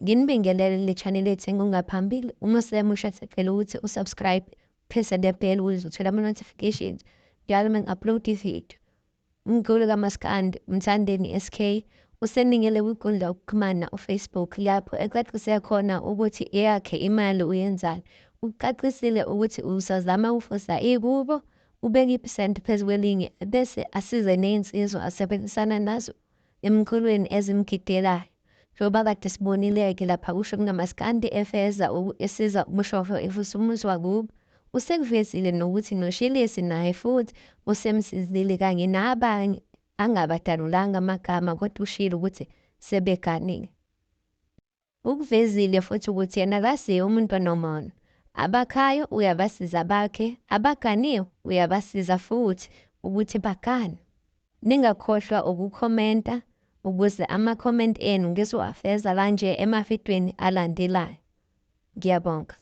Nginibingelele le channel ethu engungaphambili. Uma usemusha sicela ukuthi usubscribe, press the bell ukuze uthole ama-notifications njalo uma ngi-upload ivideo. Umculo kaMaskandi, Mthandeni SK, usenikele kwinkundla yokuxhumana uFacebook lapho ecacise khona ukuthi eyakhe imali uyenzani. Ucacisile ukuthi usazama ufusa ikubo, ubeke iphesenti phezu kwelinye bese asize ney'nsizwa asebenzisana nazo emculweni ezimgidelayo. Njengoba kade sibonile-ke lapha kusho kunoMaskandi efeza esiza uMshofo evusa umuzi wakubo. Usekuvezile nokuthi noShilisi naye futhi usemsizile kanye nabanye angabadalulanga amagama kodwa ushilo ukuthi sebeganile. Ukuvezile futhi ukuthi yena akasiye umuntu onomona. Abakhayo uyabasiza bakhe, abaganiwe uyabasiza futhi ukuthi bagane. Ningakhohlwa ukukhomenta ukuze ama-comment enu ngizowafeza kanje emavidweni alandelayo. Ngiyabonga.